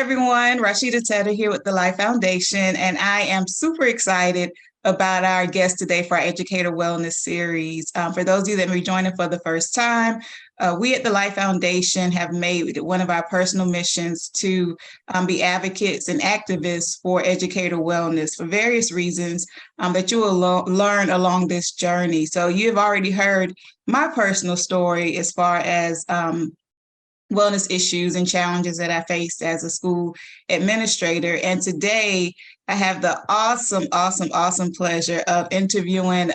everyone. Rashida Tedder here with the Life Foundation, and I am super excited about our guest today for our Educator Wellness series. For those of you that may be joining for the first time, we at the Life Foundation have made it one of our personal missions to be advocates and activists for educator wellness for various reasons that you will learn along this journey. So you've already heard my personal story as far as wellness issues and challenges that I faced as a school administrator. And today I have the awesome pleasure of interviewing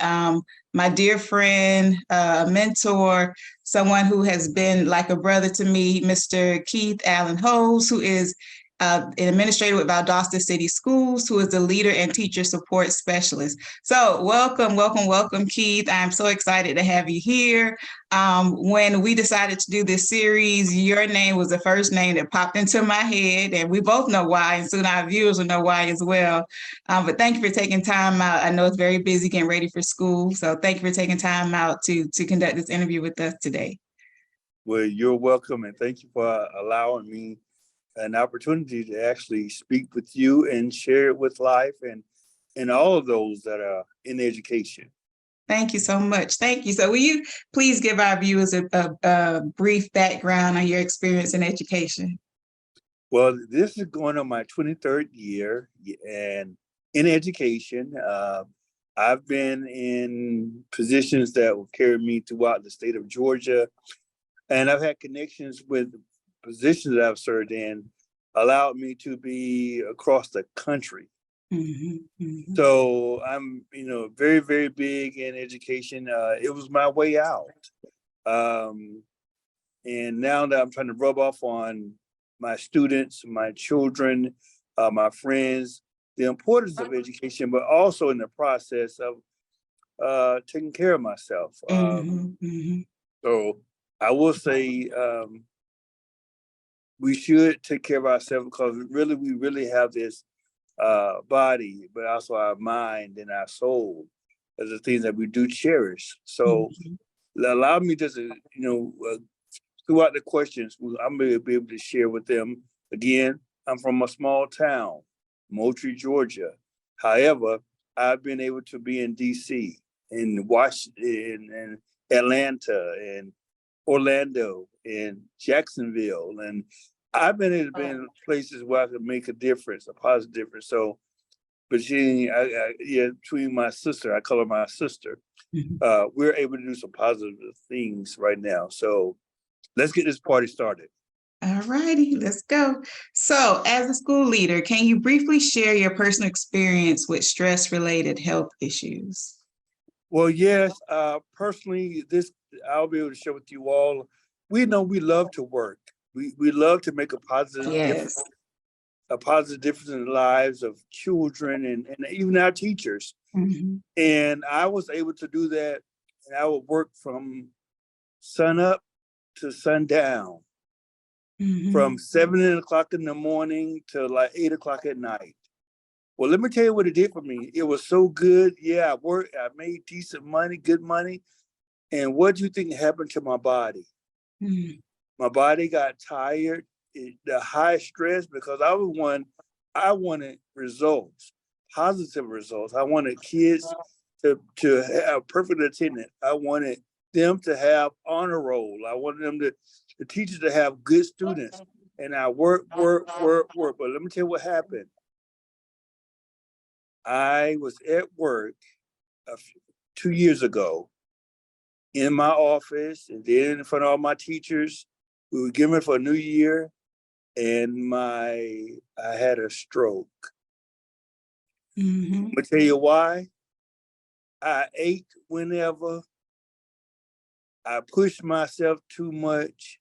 my dear friend, mentor, someone who has been like a brother to me, Mr. Keith Allen Hose, who is an administrator with Valdosta City Schools, who is the leader and teacher support specialist. So welcome, Keith. I'm so excited to have you here. When we decided to do this series, your name was the first name that popped into my head, and we both know why, and soon our viewers will know why as well. But thank you for taking time out. I know it's very busy getting ready for school, so thank you for taking time out to conduct this interview with us today. Well, you're welcome, and thank you for allowing me an opportunity to actually speak with you and share it with life and all of those that are in education. Thank you so much. Thank you. So will you please give our viewers a brief background on your experience in education? Well, this is going on my 23rd year, and in education, I've been in positions that will carry me throughout the state of Georgia, and I've had connections with positions that I've served in, allowed me to be across the country. So I'm, very, very big in education. It was my way out. And now that I'm trying to rub off on my students, my children, my friends, the importance of education, but also in the process of taking care of myself. So I will say we should take care of ourselves because we really have this body, but also our mind and our soul as the things that we do cherish. So allow me just to, throughout the questions, I'm going to be able to share with them. Again, I'm from a small town, Moultrie, Georgia. However, I've been able to be in DC, in Washington, and Atlanta, and Orlando, and Jacksonville, and I've been able to be in places where I can make a difference, a positive difference. So, between my sister, I call her my sister, we're able to do some positive things right now. So let's get this party started. All righty, let's go. So as a school leader, can you briefly share your personal experience with stress-related health issues? Well, yes, personally, I'll be able to share with you all. We know we love to work. We love to make a positive difference, in the lives of children and even our teachers. And I was able to do that, and I would work from sun up to sundown, from 7 o'clock in the morning to like 8 o'clock at night. Well, let me tell you what it did for me. It was so good. Yeah, I made decent money, good money. And what do you think happened to my body? My body got tired, the high stress, because I wanted results, positive results. I wanted kids to have perfect attendance. I wanted them to have honor roll. I wanted them the teachers to have good students. And I work. But let me tell you what happened. I was at work 2 years ago in my office, and then in front of all my teachers. We were getting ready for a new year, and I had a stroke. I'm gonna tell you why. I ate whenever. I pushed myself too much.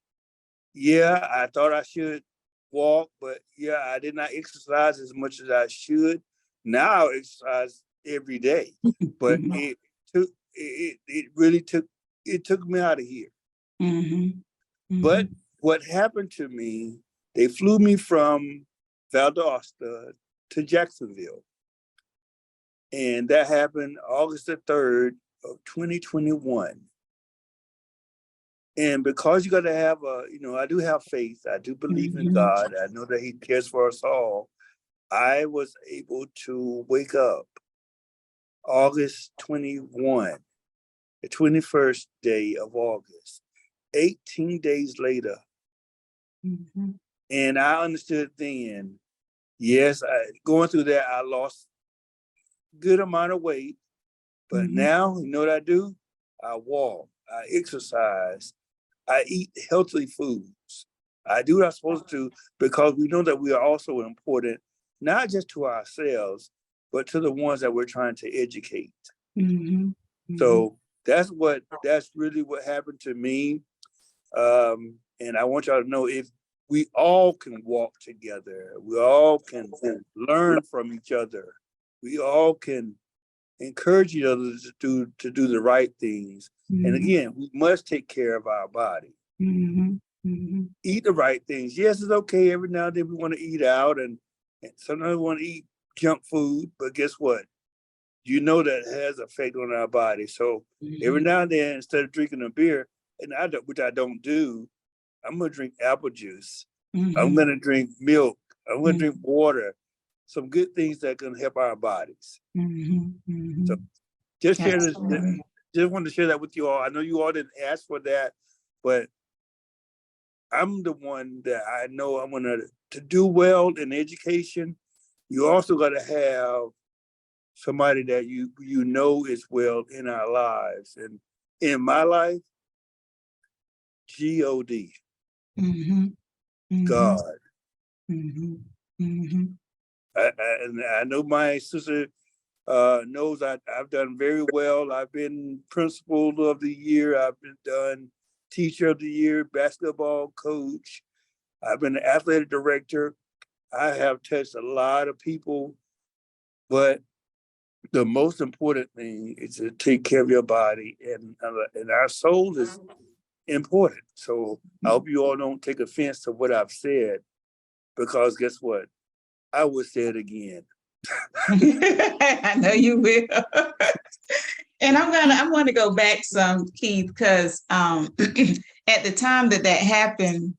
Yeah, I thought I should walk, but yeah, I did not exercise as much as I should. Now I exercise every day, but it took me out of here. But what happened to me, they flew me from Valdosta to Jacksonville. And that happened August the 3rd of 2021. And because you got to have I do have faith. I do believe in God. I know that He cares for us all. I was able to wake up August 21, the 21st day of August, 18 days later. And I understood then, yes, going through that, I lost a good amount of weight. But now, you know what I do? I walk, I exercise, I eat healthy foods. I do what I'm supposed to because we know that we are also important, not just to ourselves, but to the ones that we're trying to educate. So that's really what happened to me. And I want y'all to know, if we all can walk together, we all can learn from each other, we all can encourage each other to do the right things. And again, we must take care of our body. Eat the right things. Yes, it's okay. Every now and then we want to eat out, and sometimes we want to eat junk food. But guess what? You know that has an effect on our body. So every now and then, instead of drinking a beer, which I don't do, I'm gonna drink apple juice. I'm gonna drink milk. I'm gonna drink water. Some good things that can help our bodies. So just share this. Just wanted to share that with you all. I know you all didn't ask for that, but I'm the one that I know I'm gonna to do well in education. You also got to have somebody that you know is well in our lives, and in my life, God. God. And I know my sister knows I've done very well. I've been principal of the year. I've been done teacher of the year, basketball coach. I've been an athletic director. I have touched a lot of people, but the most important thing is to take care of your body, and our soul is important. So I hope you all don't take offense to what I've said, because guess what? I would say it again. I know you will. And I want to go back some, Keith, because at the time that happened,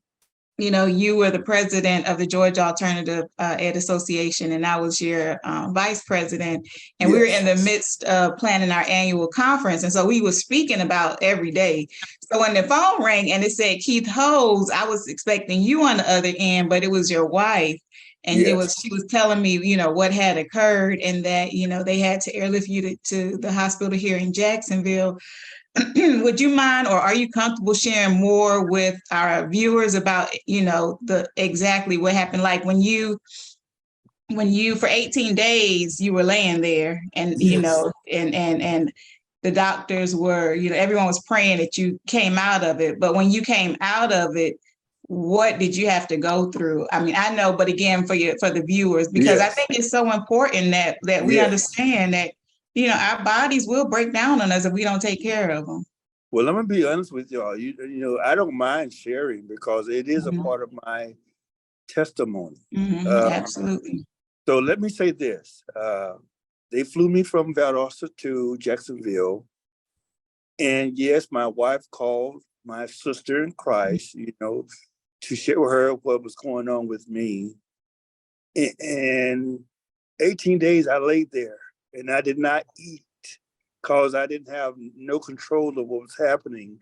you were the president of the Georgia Alternative Ed Association, and I was your vice president. And we were in the midst of planning our annual conference. And so we were speaking about every day. So when the phone rang and it said Keith Hose, I was expecting you on the other end, but it was your wife. And she was telling me, what had occurred, and that, they had to airlift you to the hospital here in Jacksonville. Would you mind, or are you comfortable sharing more with our viewers about, exactly what happened? Like when you for 18 days you were laying there, and and the doctors were, everyone was praying that you came out of it. But when you came out of it, what did you have to go through? I mean, I know, but again, for the viewers, because I think it's so important that we understand that, our bodies will break down on us if we don't take care of them. Well, I'm gonna be honest with y'all. I don't mind sharing because it is a part of my testimony. Absolutely. So let me say this: they flew me from Valdosta to Jacksonville, and yes, my wife called my sister in Christ, to share with her what was going on with me. And 18 days I laid there, and I did not eat because I didn't have no control of what was happening.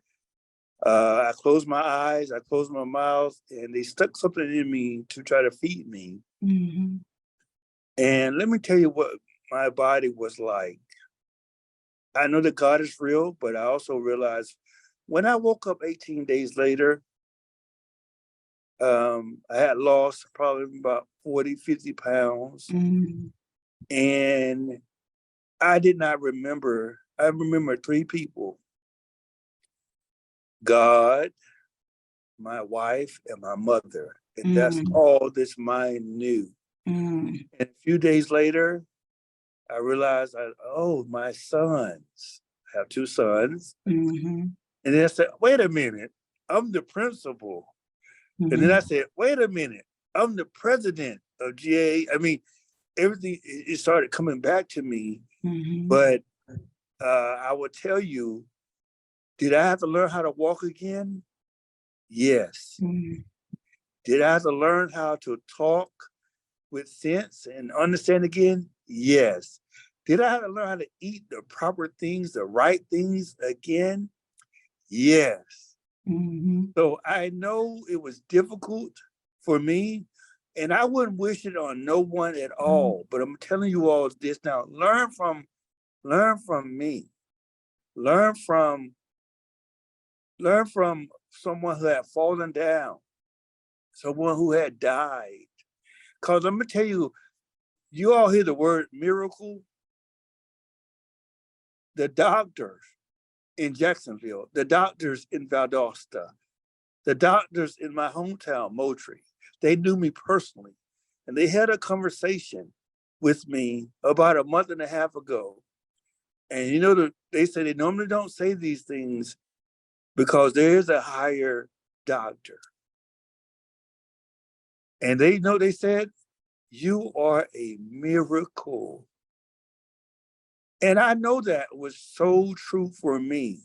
I closed my eyes, I closed my mouth, and they stuck something in me to try to feed me. And let me tell you what my body was like. I know that God is real, but I also realized when I woke up 18 days later, I had lost probably about 40, 50 pounds. And I did not remember. I remember 3 people: God, my wife, and my mother. And that's all this mind knew. And a few days later, I realized, my sons. I have 2 sons. And then I said, wait a minute, I'm the principal. And then I said, wait a minute, I'm the president of GA. I mean, everything, it started coming back to me. But I would tell you, did I have to learn how to walk again? Yes. Mm-hmm. Did I have to learn how to talk with sense and understand again? Yes. Did I have to learn how to eat the proper things, the right things again? Yes. Mm-hmm. So I know it was difficult for me, and I wouldn't wish it on no one at all. But I'm telling you all this now: learn from me. Learn from someone who had fallen down, someone who had died. Because let me tell you, you all hear the word miracle. The doctors in Jacksonville, the doctors in Valdosta, the doctors in my hometown, Moultrie, they knew me personally. And they had a conversation with me about a month and a half ago. And you know, they say they normally don't say these things because there is a higher doctor. And they said, you are a miracle. And I know that was so true for me.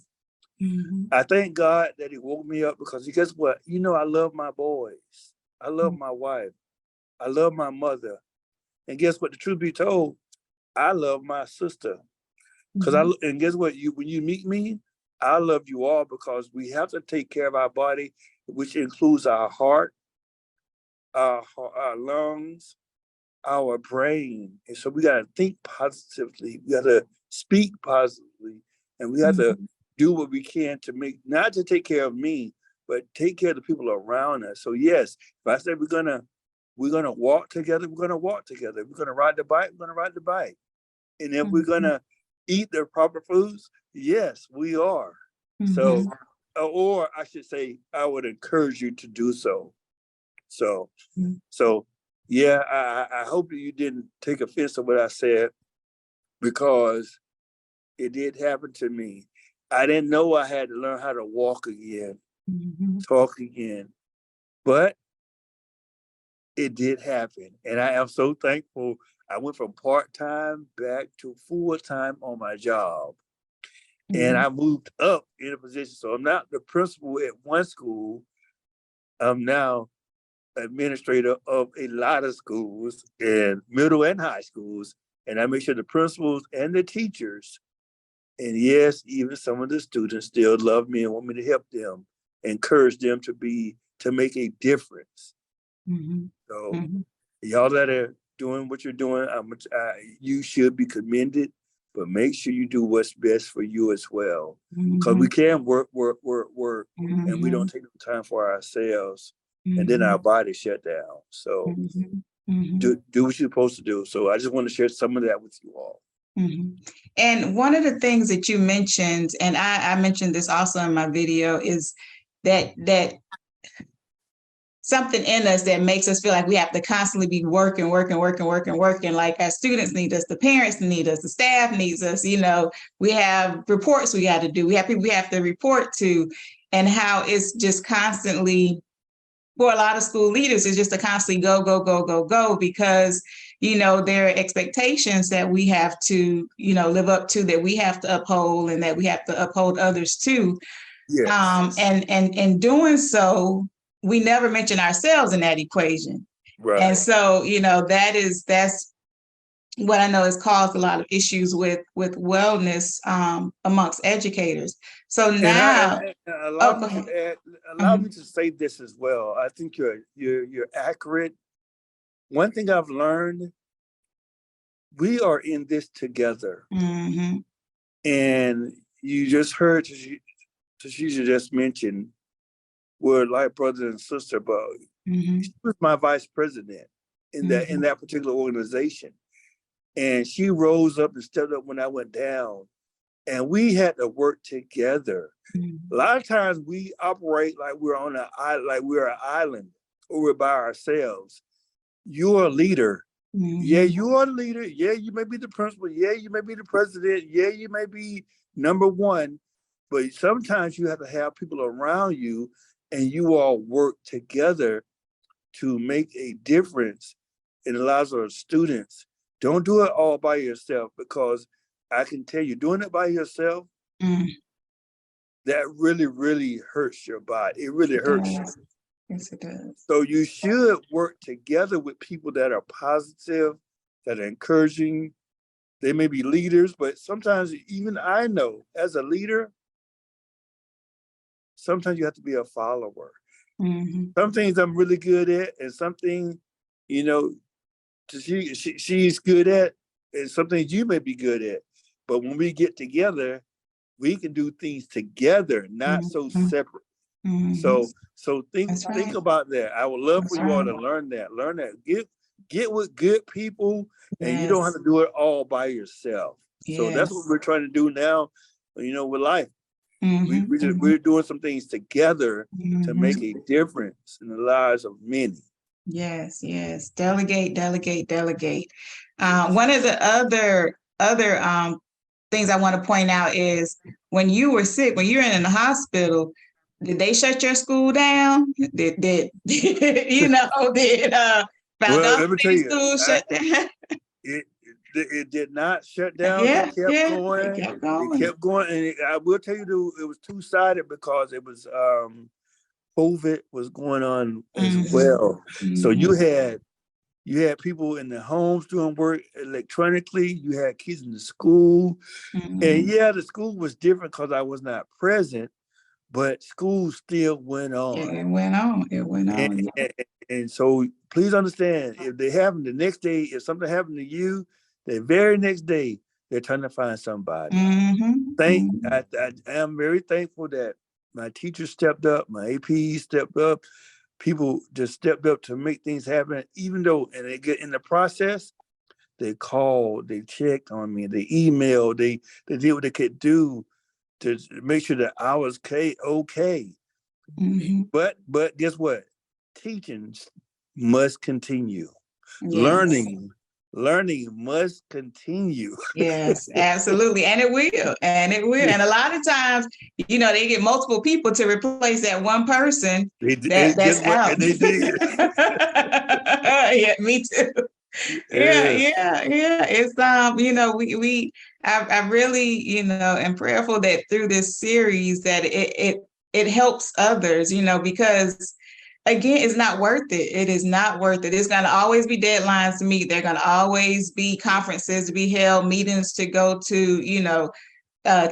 Mm-hmm. I thank God that he woke me up because guess what? You know, I love my boys. I love my wife. I love my mother. And guess what? The truth be told, I love my sister. And guess what? When you meet me, I love you all because we have to take care of our body, which includes our heart, our lungs, our brain. And so we got to think positively. We got to speak positively. And we have to do what we can to not to take care of me, but take care of the people around us. So yes, if I said we're gonna walk together, we're gonna walk together. If we're gonna ride the bike, we're gonna ride the bike. And if we're gonna eat the proper foods, yes, we are. So, or I should say, I would encourage you to do so. So yeah, I hope that you didn't take offense to what I said because it did happen to me. I didn't know I had to learn how to walk again, talk again, but it did happen. And I am so thankful. I went from part-time back to full-time on my job. And I moved up in a position. So I'm not the principal at one school. I'm now administrator of a lot of schools and middle and high schools. And I make sure the principals and the teachers, and yes, even some of the students still love me and want me to help them, encourage them to make a difference. So y'all that are doing what you're doing, you should be commended, but make sure you do what's best for you as well. Because we can work, and we don't take the time for ourselves, and then our body shut down. So do what you're supposed to do. So I just want to share some of that with you all. And one of the things that you mentioned, and I mentioned this also in my video, is that something in us that makes us feel like we have to constantly be working. Like our students need us, the parents need us, the staff needs us. You know, we have reports we got to do. We have people we have to report to, and how it's just constantly, for a lot of school leaders, it's just a constantly go, because, you know, there are expectations that we have to, you know, live up to, that we have to uphold, and that we have to uphold others too. Yes. And doing so, we never mention ourselves in that equation. Right. And so, you know, that's what I know has caused a lot of issues with wellness amongst educators. So now, allow me to say this as well. I think you're accurate. One thing I've learned, we are in this together. And you just heard Tashisha just mentioned, we're like brother and sister, but she was my vice president in that particular organization. And she rose up and stepped up when I went down. And we had to work together. A lot of times we operate like we're on an island, like we're an island, or we're by ourselves. You're a leader. Yeah, you are the leader. Yeah, you may be the principal. Yeah, you may be the president. Yeah, you may be number one. But sometimes you have to have people around you, and you all work together to make a difference in the lives of our students. Don't do it all by yourself, because I can tell you, doing it by yourself, that really, really hurts your body. It really hurts you. Yes, it does. So you should work together with people that are positive, that are encouraging. They may be leaders, but sometimes even I know as a leader, sometimes you have to be a follower. Mm-hmm. Some things I'm really good at, and something, you know, she's good at, and some things you may be good at. But when we get together, we can do things together, not so separate. Mm-hmm. So think about that. I would love for you all to learn that. Learn that. Get with good people, and you don't have to do it all by yourself. So that's what we're trying to do now, with life. We're doing some things together to make a difference in the lives of many. Yes, yes. Delegate, delegate, delegate. One of the other things I want to point out is when you were sick, when you were in the hospital, did they shut your school down? Did Well, let me tell Valdez you, school shut down? it did not shut down. Yeah, It kept going. it kept It going. kept going, and I will tell you, it was two-sided because it was COVID was going on as well. So you had people in the homes doing work electronically. You had kids in the school, and the school was different because I was not present, but school still went on. Yeah, it went on. It went on. And so please understand, if they happen the next day, if something happened to you, the very next day, they're trying to find somebody. I am very thankful that my teachers stepped up, my AP stepped up, people just stepped up to make things happen. Even though, and they get in the process, they called, they checked on me, they emailed, they did what they could do to make sure that I was okay. But guess what? Teachings must continue. Yes. Learning must continue. Yes, absolutely. And it will. And it will. And a lot of times, they get multiple people to replace that one person that's out. And they did. Yeah, me too. Yeah. It's I really, am prayerful that through this series that it helps others, because again, it's not worth it. It is not worth it. It's going to always be deadlines to meet. There are going to always be conferences to be held, meetings to go to,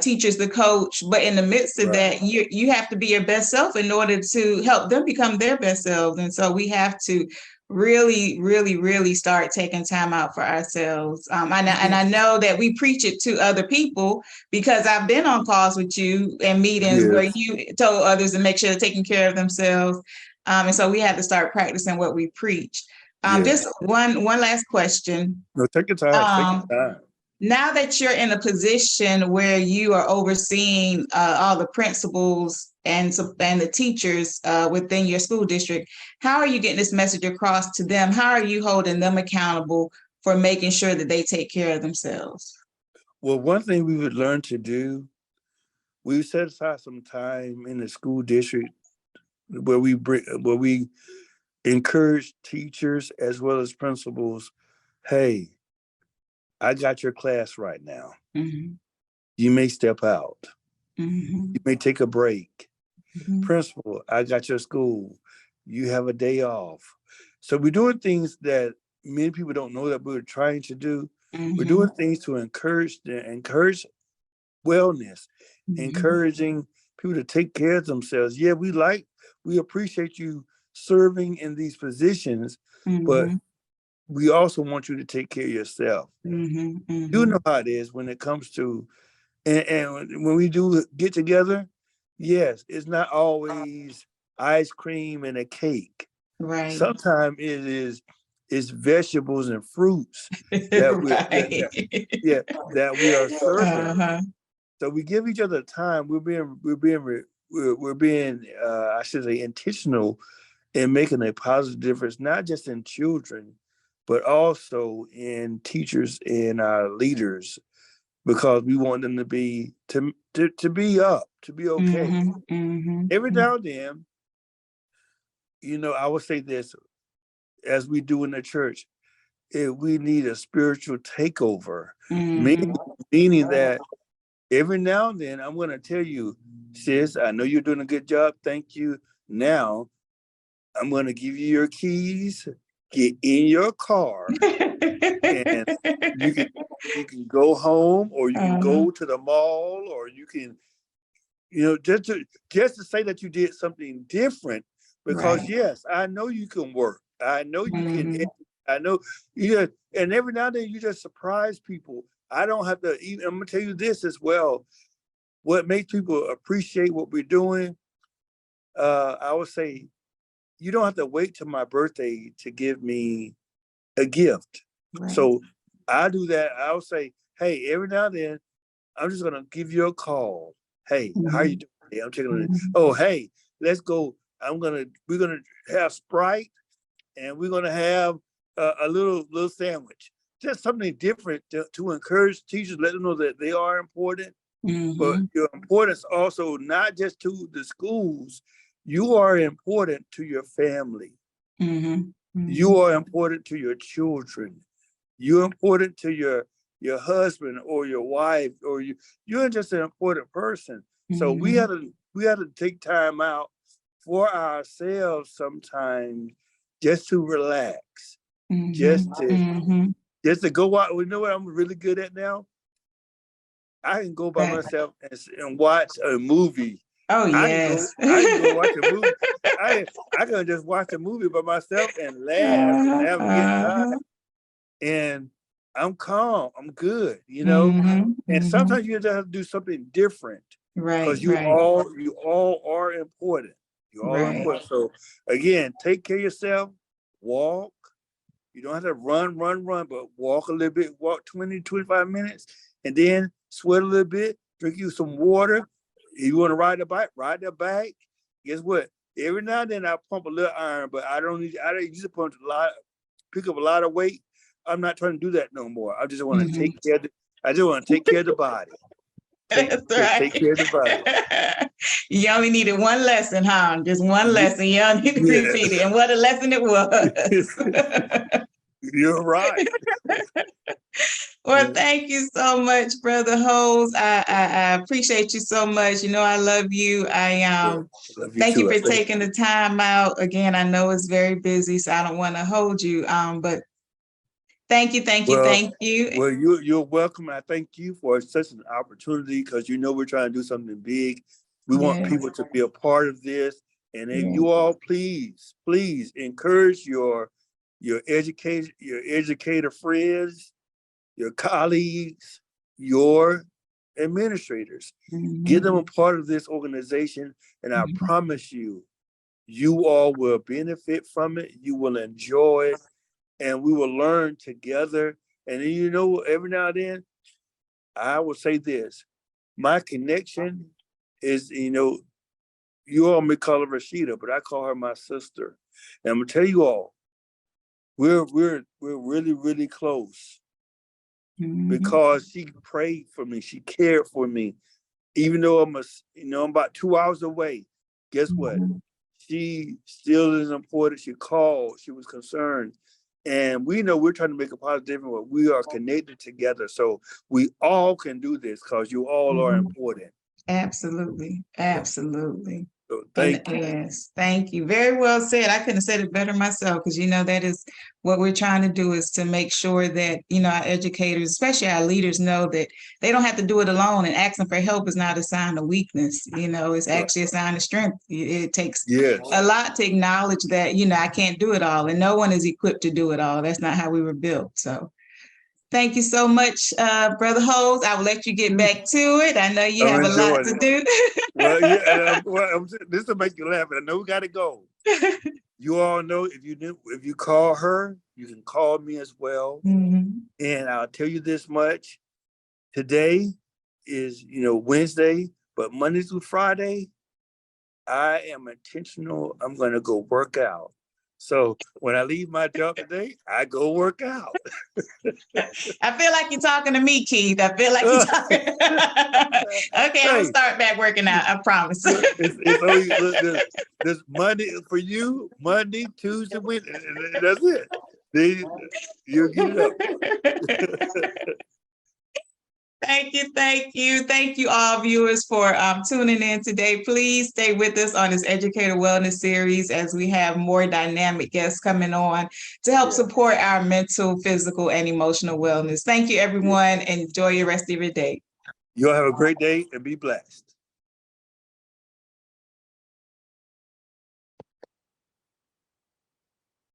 teachers to coach. But in the midst of that, you have to be your best self in order to help them become their best selves. And so we have to really, really, really start taking time out for ourselves. And I know that we preach it to other people because I've been on calls with you and meetings where you told others to make sure they're taking care of themselves. And so we had to start practicing what we preach. Just one last question. No, take your time. Take your time. Now that you're in a position where you are overseeing all the principals and the teachers within your school district, how are you getting this message across to them? How are you holding them accountable for making sure that they take care of themselves? Well, one thing we would learn to do, we set aside some time in the school district where we encourage teachers as well as principals. Hey, I got your class right now. You may step out. You may take a break. Principal, I got your school. You have a day off. So we're doing things that many people don't know that we're trying to do. We're doing things to encourage wellness, encouraging people to take care of themselves. Yeah, we appreciate you serving in these positions, but we also want you to take care of yourself. You know how it is when it comes to, and when we do get together, yes, it's not always ice cream and a cake. Right. Sometimes it's vegetables and fruits that we are serving. So we give each other time. We're being I should say intentional in making a positive difference, not just in children, but also in teachers and our leaders, because we want them to be up, to be okay. Every now and then, I would say this, as we do in the church, if we need a spiritual takeover, meaning that every now and then I'm going to tell you, sis, I know you're doing a good job. Thank you. Now I'm going to give you your keys. Get in your car, and you can go home, or you can go to the mall, or you can, just to say that you did something different. Because yes, I know you can work. I know you can. I know and every now and then you just surprise people. I don't have to. I'm gonna tell you this as well. What makes people appreciate what we're doing? I would say you don't have to wait till my birthday to give me a gift. So I do that. I'll say, hey, every now and then, I'm just gonna give you a call. Hey, how you doing? Hey, I'm checking on it. Oh, hey, let's go. We're gonna have Sprite, and we're gonna have a little sandwich. Just something different to encourage teachers, let them know that they are important. But your importance also not just to the schools. You are important to your family. You are important to your children. You're important to your husband or your wife, or you're just an important person. So we had to take time out for ourselves sometimes, just to relax, just to go out. You know what I'm really good at now? I can go by myself and watch a movie. Oh yes. I can go watch a movie. I can just watch a movie by myself and laugh and have a good time. And I'm calm. I'm good, And sometimes you just have to do something different. Because you all are important. You all are important. So again, take care of yourself, walk. You don't have to run, but walk a little bit, walk 20, 25 minutes, and then sweat a little bit, drink you some water. If you want to ride the bike. Guess what? Every now and then I pump a little iron, but I don't use to pick up a lot of weight. I'm not trying to do that no more. I just want to take care of the body. That's right. Take care of the body. You only needed one lesson, huh? Just one lesson. You don't need to repeat it. And what a lesson it was. You're right. Well, thank you so much, Brother Holmes. I appreciate you so much. I love you. Thank you for taking the time out. Again, I know it's very busy, so I don't want to hold you. But thank you. Well, you're welcome. I thank you for such an opportunity, because we're trying to do something big. We want people to be a part of this. And then you all please encourage your educator friends, your colleagues, your administrators. Get them a part of this organization, and I promise you all will benefit from it. You will enjoy it, and we will learn together. And then, every now and then, I will say this: my connection is, you all may call her Rashida, but I call her my sister. And I'm gonna tell you all, we're really, really close. Because she prayed for me, she cared for me, even though I'm about 2 hours away. Guess what? She still is important. She called, she was concerned, and we know we're trying to make a positive difference. But we are connected together, so we all can do this, because you all are important. Absolutely. So thank you. Yes, thank you. Very well said. I couldn't have said it better myself, because that is what we're trying to do, is to make sure that our educators, especially our leaders, know that they don't have to do it alone, and asking for help is not a sign of weakness. It's actually a sign of strength. It takes a lot to acknowledge that I can't do it all, and no one is equipped to do it all. That's not how we were built. So thank you so much, Brother Holmes. I will let you get back to it. I know you have a lot to do. Well, this will make you laugh, but I know we got to go. You all know, if you call her, you can call me as well. And I'll tell you this much: today is Wednesday, but Monday through Friday, I am intentional. I'm going to go work out. So when I leave my job today, I go work out. I feel like you're talking to me, Keith. I feel like you're talking. Okay, I'm gonna start back working out. I promise. It's only this Monday for you. Monday, Tuesday, Wednesday. That's it. You'll get it up. Thank you, thank you. Thank you all viewers for tuning in today. Please stay with us on this Educator Wellness series as we have more dynamic guests coming on to help support our mental, physical, and emotional wellness. Thank you, everyone, and enjoy your rest of your day. You all have a great day and be blessed.